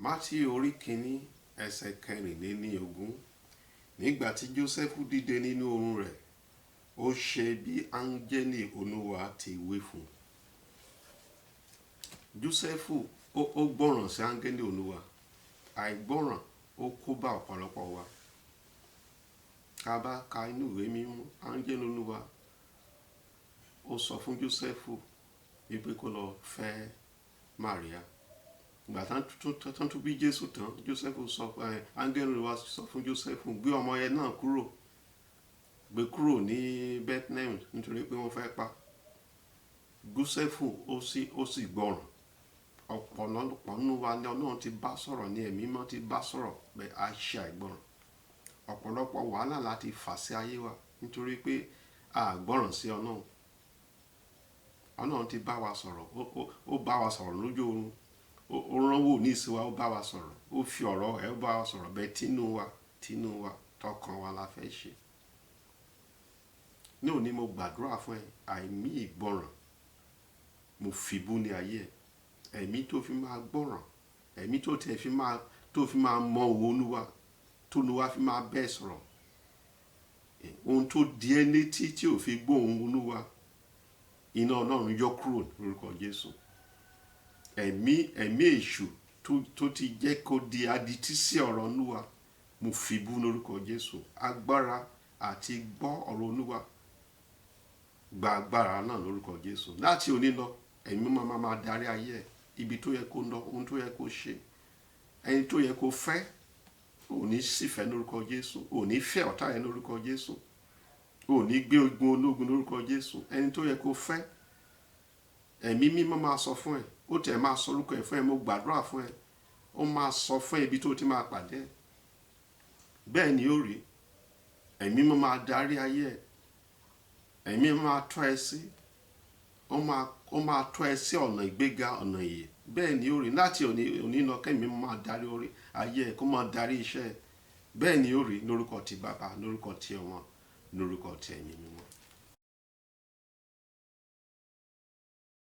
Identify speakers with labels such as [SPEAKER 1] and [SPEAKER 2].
[SPEAKER 1] Mátíù orí kìíní ẹsẹ̀ kẹrìnlélógún. Nígbà tí Jósẹ́fù dìde nínú oorun rẹ̀, ó ṣe bí áńgẹ́lì Olúwa ti wí fún un. Jósẹ́fù ó gbọ́ràn sí áńgẹ́lì Olúwa. Àìgbọ́ràn ó kó bá ọ̀pọ̀lọpọ̀ wa. Ká bá ka inú ìwé mímọ́, áńgẹ́lì Olúwa ó sọ fún Jósẹ́fù wípé kó lọ fẹ́ Màríà. Ìgbà tán tún bí Jésù tán, Jósẹ́fù sọ áńgẹ́lì Olúwa sọ fún Jósẹ́fù gbé ọmọ yẹn náà kúrò, gbé kúrò ní Bethlehem nítorí pé wọ́n fẹ́ pa. Jósẹ́fù ó sì gbọ́ràn. Ọ̀pọ̀lọpọ̀ nínú wa ni Ọlọ́run ti bá sọ̀rọ̀, ní ẹ̀mí mọ́ ti bá sọ̀rọ̀, bẹ́ẹ̀ á ṣe àìgbọ́ràn. Ọ̀pọ̀lọpọ̀ wàhálà láti fà sí ayé wa nítorí pé a gbọ́ràn sí Ọlọ́run. Ọlọ́run ti bá wa sọ̀rọ̀, ó bá wa sọ̀rọ̀ lójú oorun, ó rán wòlíì sí wa, ó bá wa sọ̀rọ̀, ó fi ọ̀rọ̀ ẹ̀ ó bá wa sọ̀rọ̀, bẹ́ẹ̀ tínú wa tọkàn wa la fẹ́ ṣe. Ní òní mo gbàdúrà fún ẹ, àìní ìgbọ́ràn mo fìbú ní ayé ẹ. Ẹ̀mí tó fi máa gbọ́ràn, ẹ̀mí tó fi máa mọ òun Olúwa, tó Olúwa fi máa bẹ́ẹ̀ sọ̀rọ̀. Ohun tó di ẹ́ létí tí ò fi gbọ́ ohùn Olúwa, iná Ọlọ́run yọ kúrò lórúkọ Jésù. Ẹ̀mí èṣù tó ti jẹ́ kó di adití sí ọ̀rọ̀ Olúwa, mo fìbú lórúkọ Jésù. Agbára àti gbọ́ ọ̀rọ̀ Olúwa, gba agbára náà lórúkọ Jésù. Láti òní lọ, ẹ̀mí máa darí ayé ẹ̀, ibi tó yẹ kó lọ, ohun tó yẹ kó ṣe, ẹni tó yẹ kó fẹ́, ò ní sì fẹ́ lórúkọ Jésù, ò ní fẹ́ ọ̀tá yẹn lórúkọ Jésù, ò ní gbé ogun ológun lórúkọ Jésù. Ẹni tó yẹ kó fẹ́, ẹ̀mí mímọ́ máa sọ fún ẹ, ó tẹ̀ máa sọ orúkọ ẹ̀ fún ẹ, mo gbàdúrà fún ẹ, ó máa sọ fún ẹ ibi tó ti máa pàdé ẹ. Bẹ́ẹ̀ ni ó rí. Ẹ̀mí mímọ́ máa darí ayé ẹ, ẹ̀mí máa tọ́ ẹ sí, ó máa tọ́ ẹ sí ọ̀nà ìgbéga, ọ̀nà ìyè. Bẹ́ẹ̀ ni ó rí. Láti òní lọ kẹ́mi máa darí orí ayé ẹ, kó máa darí iṣẹ́ ẹ. Bẹ́ẹ̀ ni ó rí lórúkọ ti Bàbá, lórúkọ ti Ọmọ, lórúkọ ti Ẹ̀mí Mímọ́.